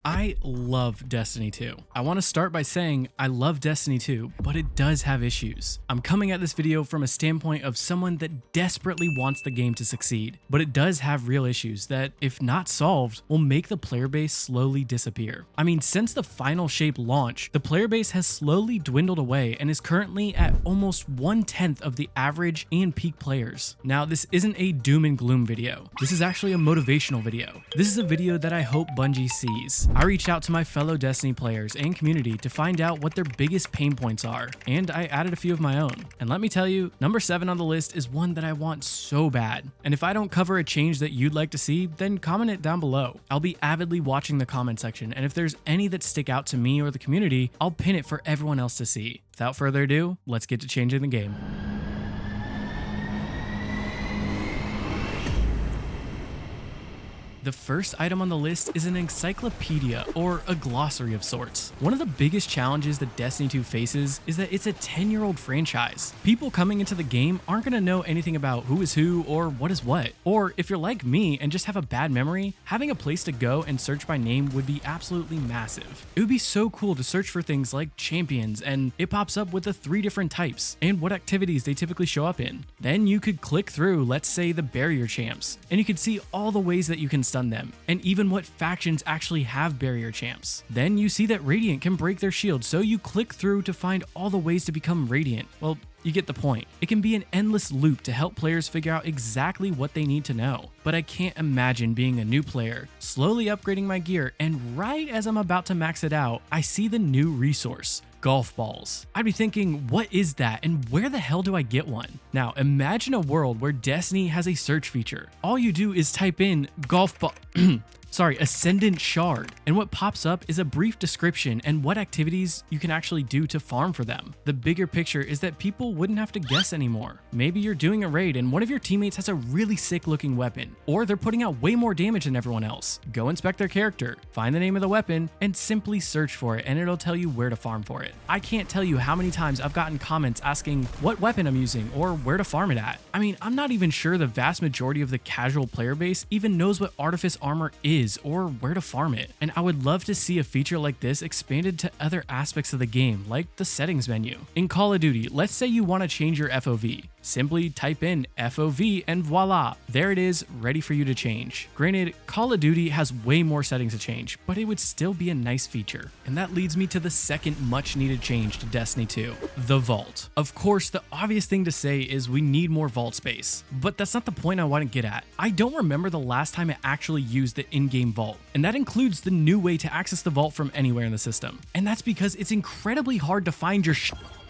I love Destiny 2. I want to start by saying I love Destiny 2, but it does have issues. I'm coming at this video from a standpoint of someone that desperately wants the game to succeed, but it does have real issues that, if not solved, will make the player base slowly disappear. I mean, since the Final Shape launch, the player base has slowly dwindled away and is currently at almost 1/10 of the average and peak players. Now, this isn't a doom and gloom video. This is actually a motivational video. This is a video that I hope Bungie sees. I reached out to my fellow Destiny players and community to find out what their biggest pain points are, and I added a few of my own. And let me tell you, number 7 on the list is one that I want so bad. And if I don't cover a change that you'd like to see, then comment it down below. I'll be avidly watching the comment section, and if there's any that stick out to me or the community, I'll pin it for everyone else to see. Without further ado, let's get to changing the game. The first item on the list is an encyclopedia, or a glossary of sorts. One of the biggest challenges that Destiny 2 faces is that it's a 10-year-old franchise. People coming into the game aren't going to know anything about who is who or what is what. Or if you're like me and just have a bad memory, having a place to go and search by name would be absolutely massive. It would be so cool to search for things like champions, and it pops up with the 3 different types and what activities they typically show up in. Then you could click through, let's say, the barrier champs, and you could see all the ways that you can stun them, and even what factions actually have barrier champs. Then you see that Radiant can break their shield, so you click through to find all the ways to become Radiant. Well, you get the point. It can be an endless loop to help players figure out exactly what they need to know. But I can't imagine being a new player, slowly upgrading my gear, and right as I'm about to max it out, I see the new resource: golf balls. I'd be thinking, what is that and where the hell do I get one? Now, imagine a world where Destiny has a search feature. All you do is type in golf ball Ascendant Shard, and what pops up is a brief description and what activities you can actually do to farm for them. The bigger picture is that people wouldn't have to guess anymore. Maybe you're doing a raid and one of your teammates has a really sick looking weapon, or they're putting out way more damage than everyone else. Go inspect their character, find the name of the weapon, and simply search for it, and it'll tell you where to farm for it. I can't tell you how many times I've gotten comments asking what weapon I'm using or where to farm it at. I mean, I'm not even sure the vast majority of the casual player base even knows what Artifice Armor is or where to farm it. And I would love to see a feature like this expanded to other aspects of the game, like the settings menu. In Call of Duty, let's say you want to change your FOV. Simply type in FOV and voila, there it is, ready for you to change. Granted, Call of Duty has way more settings to change, but it would still be a nice feature. And that leads me to the second much needed change to Destiny 2, the vault. Of course, the obvious thing to say is we need more vault space, but that's not the point I want to get at. I don't remember the last time I actually used the in-game vault, and that includes the new way to access the vault from anywhere in the system. And that's because it's incredibly hard to find your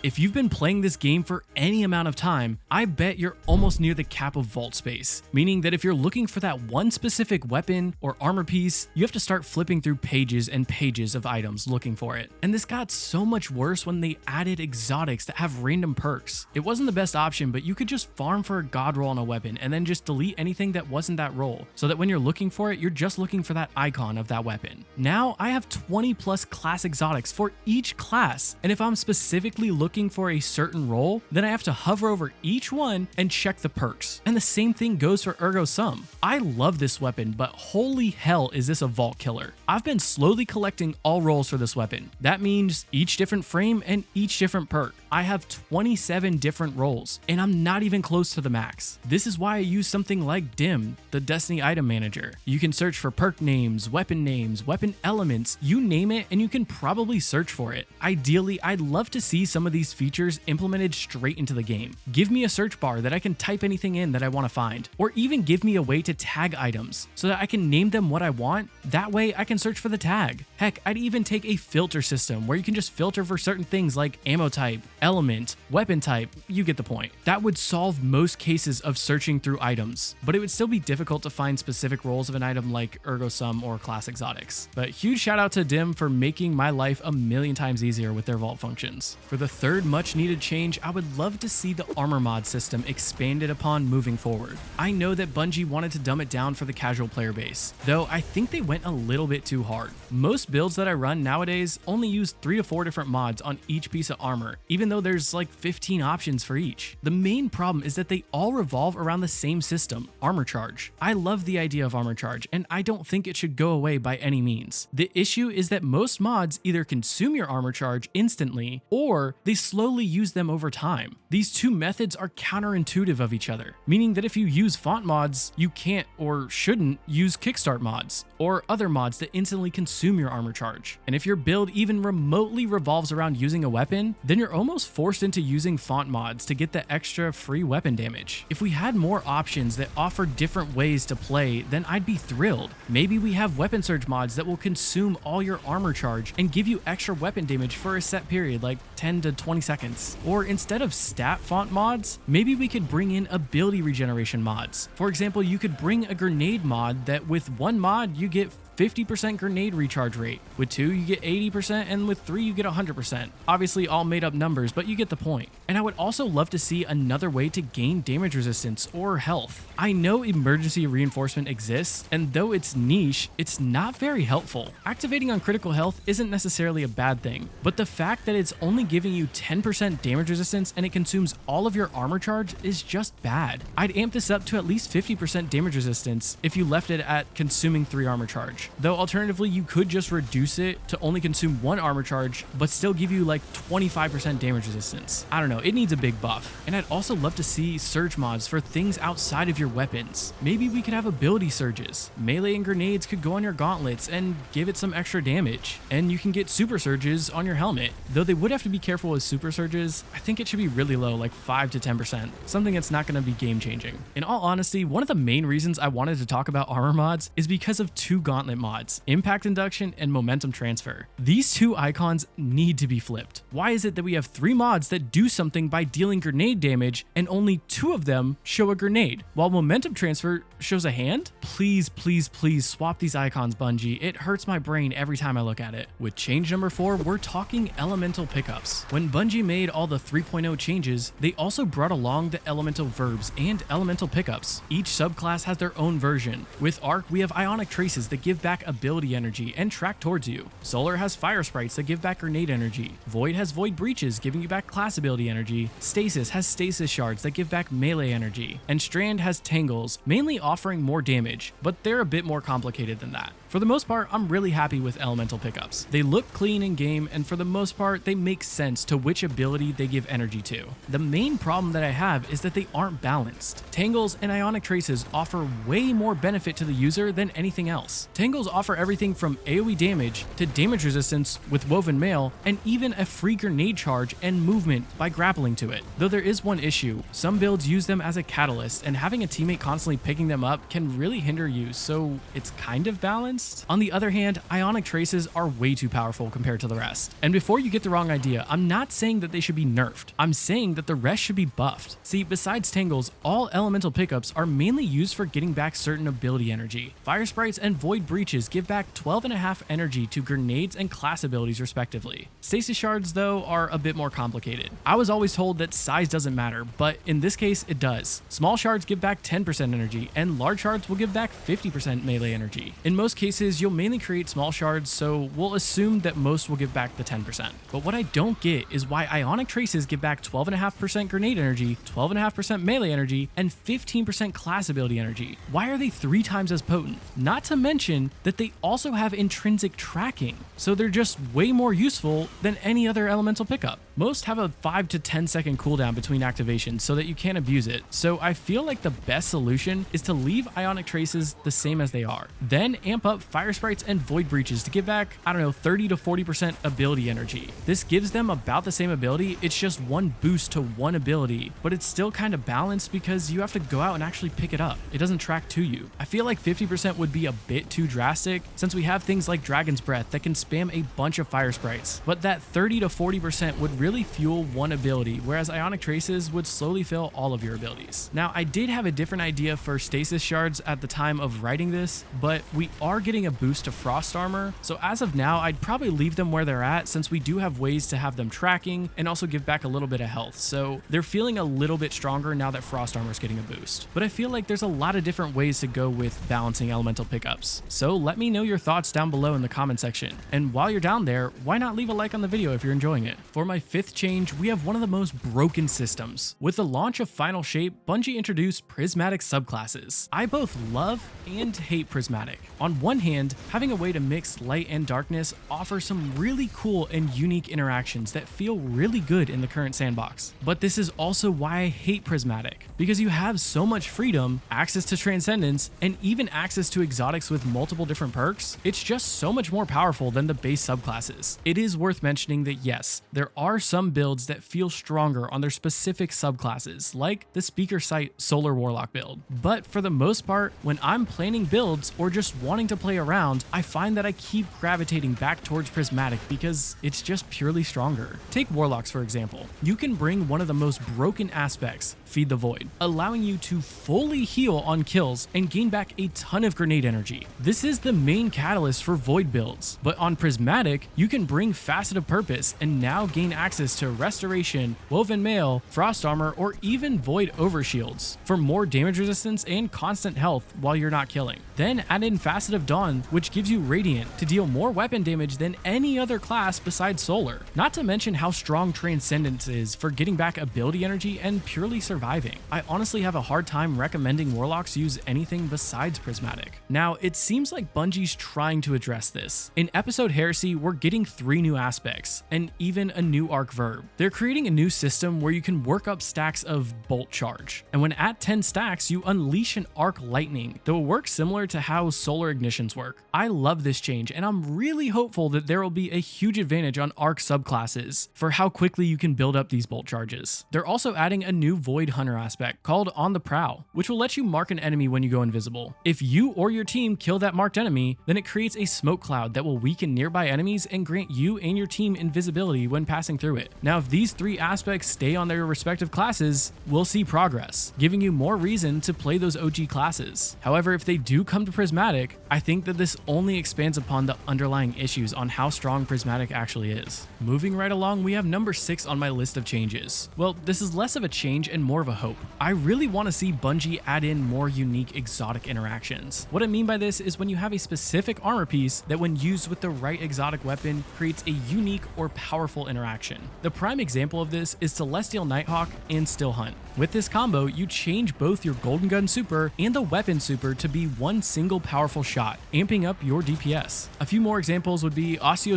If you've been playing this game for any amount of time, I bet you're almost near the cap of vault space, meaning that if you're looking for that one specific weapon or armor piece, you have to start flipping through pages and pages of items looking for it. And this got so much worse when they added exotics that have random perks. It wasn't the best option, but you could just farm for a god roll on a weapon and then just delete anything that wasn't that roll, so that when you're looking for it, you're just looking for that icon of that weapon. Now I have 20 plus class exotics for each class, and if I'm specifically looking for a certain role, then I have to hover over each one and check the perks. And the same thing goes for Ergo Sum. I love this weapon, but holy hell is this a vault killer. I've been slowly collecting all roles for this weapon. That means each different frame and each different perk. I have 27 different roles, and I'm not even close to the max. This is why I use something like DIM, the Destiny Item Manager. You can search for perk names, weapon elements, you name it, and you can probably search for it. Ideally, I'd love to see some of these features implemented straight into the game. Give me a search bar that I can type anything in that I want to find, or even give me a way to tag items so that I can name them what I want. That way I can search for the tag. Heck, I'd even take a filter system where you can just filter for certain things like ammo type, element, weapon type, you get the point. That would solve most cases of searching through items, but it would still be difficult to find specific roles of an item like Ergo Sum or class exotics. But huge shout out to DIM for making my life a million times easier with their vault functions. For the third third much needed change, I would love to see the armor mod system expanded upon moving forward. I know that Bungie wanted to dumb it down for the casual player base, though I think they went a little bit too hard. Most builds that I run nowadays only use 3 to 4 different mods on each piece of armor, even though there's like 15 options for each. The main problem is that they all revolve around the same system, armor charge. I love the idea of armor charge, and I don't think it should go away by any means. The issue is that most mods either consume your armor charge instantly, or they slowly use them over time. These two methods are counterintuitive of each other, meaning that if you use font mods, you can't or shouldn't use kickstart mods, or other mods that instantly consume your armor charge. And if your build even remotely revolves around using a weapon, then you're almost forced into using font mods to get the extra free weapon damage. If we had more options that offer different ways to play, then I'd be thrilled. Maybe we have weapon surge mods that will consume all your armor charge and give you extra weapon damage for a set period, like 10 to 20 seconds. Or instead of stat font mods, maybe we could bring in ability regeneration mods. For example, you could bring a grenade mod that with one mod you get 50% grenade recharge rate. With 2, you get 80%, and with 3, you get 100%. Obviously all made up numbers, but you get the point. And I would also love to see another way to gain damage resistance or health. I know emergency reinforcement exists, and though it's niche, it's not very helpful. Activating on critical health isn't necessarily a bad thing, but the fact that it's only giving you 10% damage resistance and it consumes all of your armor charge is just bad. I'd amp this up to at least 50% damage resistance if you left it at consuming 3 armor charge. Though alternatively, you could just reduce it to only consume 1 armor charge, but still give you like 25% damage resistance. I don't know, it needs a big buff. And I'd also love to see surge mods for things outside of your weapons. Maybe we could have ability surges. Melee and grenades could go on your gauntlets and give it some extra damage. And you can get super surges on your helmet. Though they would have to be careful with super surges, I think it should be really low, like 5 to 10%. Something that's not going to be game changing. In all honesty, one of the main reasons I wanted to talk about armor mods is because of 2 gauntlet mods, impact induction and momentum transfer. These 2 icons need to be flipped. Why is it that we have 3 mods that do something by dealing grenade damage and only 2 of them show a grenade, while momentum transfer shows a hand? Please, please, please swap these icons, Bungie. It hurts my brain every time I look at it. With change number 4, we're talking elemental pickups. When Bungie made all the 3.0 changes, they also brought along the elemental verbs and elemental pickups. Each subclass has their own version. With Arc, we have ionic traces that give back ability energy and track towards you. Solar has fire sprites that give back grenade energy. Void has void breaches giving you back class ability energy. Stasis has stasis shards that give back melee energy. And Strand has tangles, mainly offering more damage, but they're a bit more complicated than that. For the most part, I'm really happy with elemental pickups. They look clean in game, and for the most part, they make sense to which ability they give energy to. The main problem that I have is that they aren't balanced. Tangles and ionic traces offer way more benefit to the user than anything else. Tangles offer everything from AoE damage to damage resistance with woven mail, and even a free grenade charge and movement by grappling to it. Though there is one issue, some builds use them as a catalyst, and having a teammate constantly picking them up can really hinder you, so it's kind of balanced. On the other hand, ionic traces are way too powerful compared to the rest. And before you get the wrong idea, I'm not saying that they should be nerfed. I'm saying that the rest should be buffed. See, besides tangles, all elemental pickups are mainly used for getting back certain ability energy. Fire sprites and void breaches give back 12.5 energy to grenades and class abilities respectively. Stasis shards, though, are a bit more complicated. I was always told that size doesn't matter, but in this case, it does. Small shards give back 10% energy, and large shards will give back 50% melee energy. In most cases, you'll mainly create small shards, so we'll assume that most will give back the 10%. But what I don't get is why ionic traces give back 12.5% grenade energy, 12.5% melee energy, and 15% class ability energy. Why are they 3 times as potent? Not to mention that they also have intrinsic tracking, so they're just way more useful than any other elemental pickup. Most have a 5 to 10 second cooldown between activations so that you can't abuse it, so I feel like the best solution is to leave ionic traces the same as they are. Then amp up fire sprites and void breaches to give back, I don't know, 30 to 40% ability energy. This gives them about the same ability, it's just one boost to one ability, but it's still kind of balanced because you have to go out and actually pick it up. It doesn't track to you. I feel like 50% would be a bit too drastic since we have things like Dragon's Breath that can spam a bunch of fire sprites, but that 30 to 40% would really fuel one ability, whereas ionic traces would slowly fill all of your abilities. Now, I did have a different idea for stasis shards at the time of writing this, but we are getting getting a boost to frost armor, so as of now I'd probably leave them where they're at since we do have ways to have them tracking and also give back a little bit of health, so they're feeling a little bit stronger now that frost armor is getting a boost. But I feel like there's a lot of different ways to go with balancing elemental pickups, so let me know your thoughts down below in the comment section. And while you're down there, why not leave a like on the video if you're enjoying it? For my 5th change, we have one of the most broken systems. With the launch of Final Shape, Bungie introduced prismatic subclasses. I both love and hate prismatic. On one hand, having a way to mix light and darkness offers some really cool and unique interactions that feel really good in the current sandbox. But this is also why I hate prismatic, because you have so much freedom, access to transcendence, and even access to exotics with multiple different perks. It's just so much more powerful than the base subclasses. It is worth mentioning that yes, there are some builds that feel stronger on their specific subclasses, like the Speaker Sight Solar Warlock build. But for the most part, when I'm planning builds or just wanting to play around, I find that I keep gravitating back towards prismatic because it's just purely stronger. Take Warlocks for example. You can bring one of the most broken aspects, Feed the Void, allowing you to fully heal on kills and gain back a ton of grenade energy. This is the main catalyst for Void builds, but on prismatic, you can bring Facet of Purpose and now gain access to Restoration, Woven Mail, Frost Armor, or even Void Overshields for more damage resistance and constant health while you're not killing. Then add in Facet of Dawn, which gives you Radiant to deal more weapon damage than any other class besides Solar. Not to mention how strong Transcendence is for getting back ability energy and purely surviving. I honestly have a hard time recommending Warlocks use anything besides prismatic. Now, it seems like Bungie's trying to address this. In Episode Heresy, we're getting 3 new aspects, and even a new arc verb. They're creating a new system where you can work up stacks of Bolt Charge, and when at 10 stacks, you unleash an Arc Lightning that will work similar to how Solar Ignitions work. I love this change, and I'm really hopeful that there will be a huge advantage on Arc subclasses for how quickly you can build up these Bolt Charges. They're also adding a new Void Hunter aspect called On the Prowl, which will let you mark an enemy when you go invisible. If you or your team kill that marked enemy, then it creates a smoke cloud that will weaken nearby enemies and grant you and your team invisibility when passing through it. Now, if these 3 aspects stay on their respective classes, we'll see progress, giving you more reason to play those OG classes. However, if they do come to prismatic, I think that this only expands upon the underlying issues on how strong prismatic actually is. Moving right along, we have number 6 on my list of changes. Well, this is less of a change and more of a hope. I really want to see Bungie add in more unique exotic interactions. What I mean by this is when you have a specific armor piece that when used with the right exotic weapon creates a unique or powerful interaction. The prime example of this is Celestial Nighthawk and Still Hunt. With this combo, you change both your Golden Gun super and the weapon super to be one single powerful shot, amping up your DPS. A few more examples would be Osteo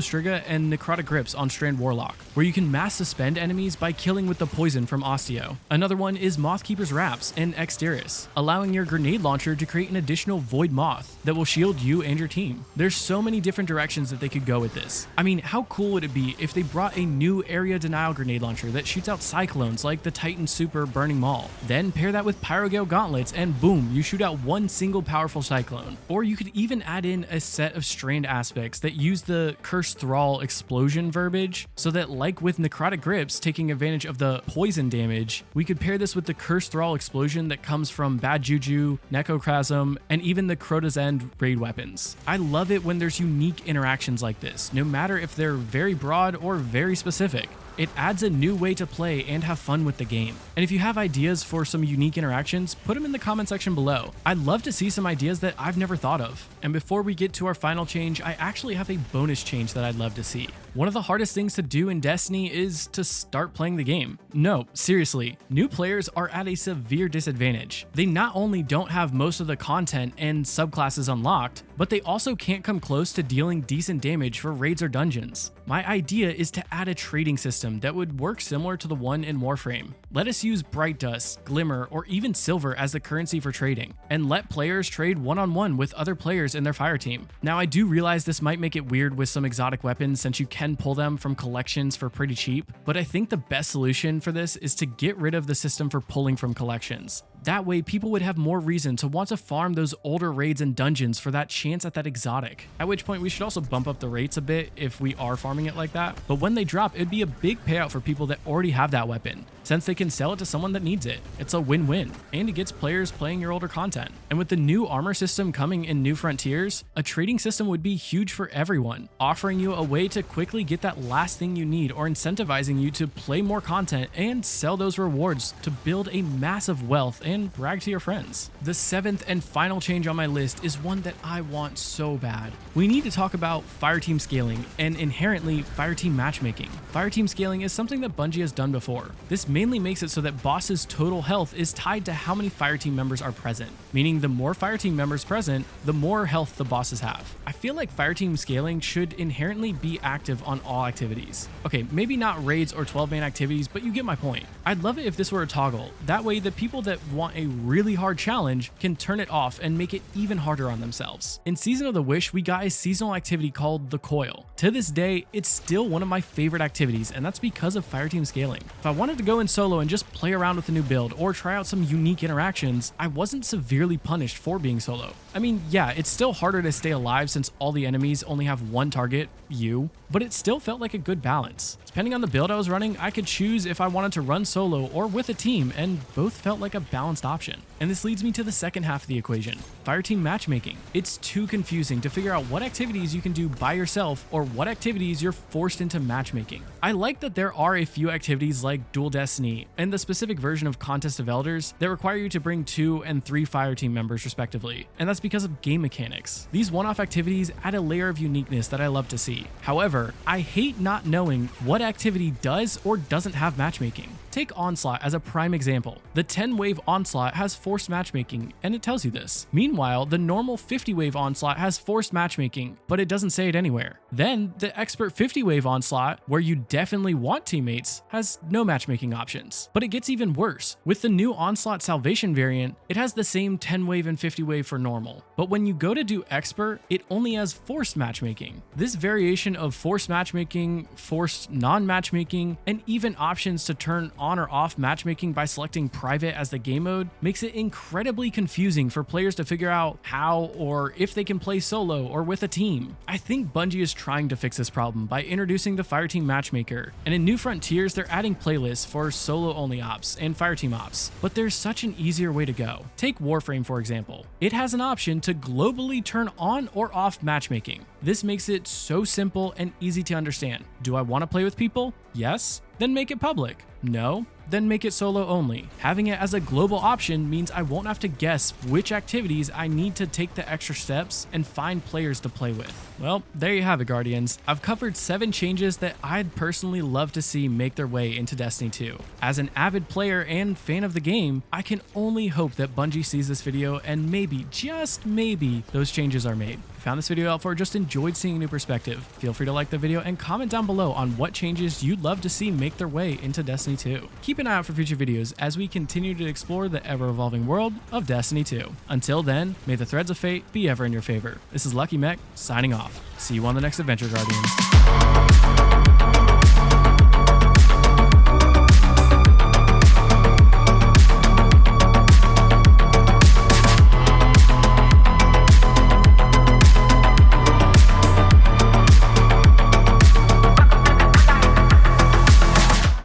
and Necrotic Grips on Strand Warlock, where you can mass suspend enemies by killing with the poison from Osteo. Another one is Mothkeeper's Wraps and Exterius, allowing your grenade launcher to create an additional Void Moth that will shield you and your team. There's so many different directions that they could go with this. I mean, how cool would it be if they brought a new area denial grenade launcher that shoots out cyclones like the Titan Super Burning Maul? Then pair that with Pyrogale Gauntlets and boom, you shoot out one single powerful cyclone. Or you could even add in a set of strand aspects that use the Cursed Thrall explosion verbiage, so that like with Necrotic Grips taking advantage of the poison damage, we could pair this with the Cursed Thrall explosion that comes from Bad Juju, Necrocrasm, and even the Crota's End raid weapons. I love it when there's unique interactions like this, no matter if they're very broad or very specific. It adds a new way to play and have fun with the game. And if you have ideas for some unique interactions, put them in the comment section below. I'd love to see some ideas that I've never thought of. And before we get to our final change, I actually have a bonus change that I'd love to see. One of the hardest things to do in Destiny is to start playing the game. No, seriously, new players are at a severe disadvantage. They not only don't have most of the content and subclasses unlocked, but they also can't come close to dealing decent damage for raids or dungeons. My idea is to add a trading system that would work similar to the one in Warframe. Let us use Bright Dust, Glimmer, or even Silver as the currency for trading, and let players trade one-on-one with other players in their fire team. Now, I do realize this might make it weird with some exotic weapons since you can pull them from collections for pretty cheap, but I think the best solution for this is to get rid of the system for pulling from collections. That way, people would have more reason to want to farm those older raids and dungeons for that chance at that exotic. At which point, we should also bump up the rates a bit if we are farming it like that. But when they drop, it'd be a big payout for people that already have that weapon, since they can sell it to someone that needs it. It's a win-win, and it gets players playing your older content. And with the new armor system coming in New Frontiers, a trading system would be huge for everyone, offering you a way to quickly get that last thing you need or incentivizing you to play more content and sell those rewards to build a massive wealth and brag to your friends. The 7th and final change on my list is one that I want so bad. We need to talk about fireteam scaling and inherently fireteam matchmaking. Fireteam scaling is something that Bungie has done before. This mainly makes it so that bosses' total health is tied to how many fireteam members are present, meaning the more fireteam members present, the more health the bosses have. I feel like fireteam scaling should inherently be active on all activities. Okay, maybe not raids or 12-man activities, but you get my point. I'd love it if this were a toggle. That way, the people that want a really hard challenge can turn it off and make it even harder on themselves. In Season of the Wish, we got a seasonal activity called the Coil. To this day, it's still one of my favorite activities, and that's because of fireteam scaling. If I wanted to go in solo and just play around with a new build or try out some unique interactions, I wasn't severely punished for being solo. I mean, yeah, it's still harder to stay alive since all the enemies only have one target, you, but it still felt like a good balance. Depending on the build I was running, I could choose if I wanted to run solo or with a team, and both felt like a balanced option. And this leads me to the second half of the equation, fireteam matchmaking. It's too confusing to figure out what activities you can do by yourself or what activities you're forced into matchmaking. I like that there are a few activities like Dual Destiny and the specific version of Contest of Elders that require you to bring 2 and 3 fireteam members respectively, and that's because of game mechanics. These one-off activities add a layer of uniqueness that I love to see. However, I hate not knowing what activity does or doesn't have matchmaking. Take Onslaught as a prime example. The 10-wave Onslaught has forced matchmaking, and it tells you this. Meanwhile, the normal 50-wave Onslaught has forced matchmaking, but it doesn't say it anywhere. Then, the Expert 50-wave Onslaught, where you definitely want teammates, has no matchmaking options. But it gets even worse. With the new Onslaught Salvation variant, it has the same 10-wave and 50-wave for normal. But when you go to do Expert, it only has forced matchmaking. This variation of forced matchmaking, forced non-matchmaking, and even options to turn on or off matchmaking by selecting private as the game mode makes it incredibly confusing for players to figure out how or if they can play solo or with a team. I think Bungie is trying to fix this problem by introducing the Fireteam Matchmaker, and in New Frontiers they're adding playlists for solo only ops and Fireteam ops, but there's such an easier way to go. Take Warframe for example. It has an option to globally turn on or off matchmaking. This makes it so simple and easy to understand. Do I want to play with people? Yes? Then make it public. No? Then make it solo only. Having it as a global option means I won't have to guess which activities I need to take the extra steps and find players to play with. Well, there you have it, Guardians. I've covered 7 changes that I'd personally love to see make their way into Destiny 2. As an avid player and fan of the game, I can only hope that Bungie sees this video and maybe, just maybe, those changes are made. If you found this video helpful or just enjoyed seeing a new perspective, feel free to like the video and comment down below on what changes you'd love to see make their way into Destiny 2. Keep an eye out for future videos as we continue to explore the ever-evolving world of Destiny 2. Until then, may the threads of fate be ever in your favor. This is Lucky Mech, signing off. See you on the next adventure, Guardians.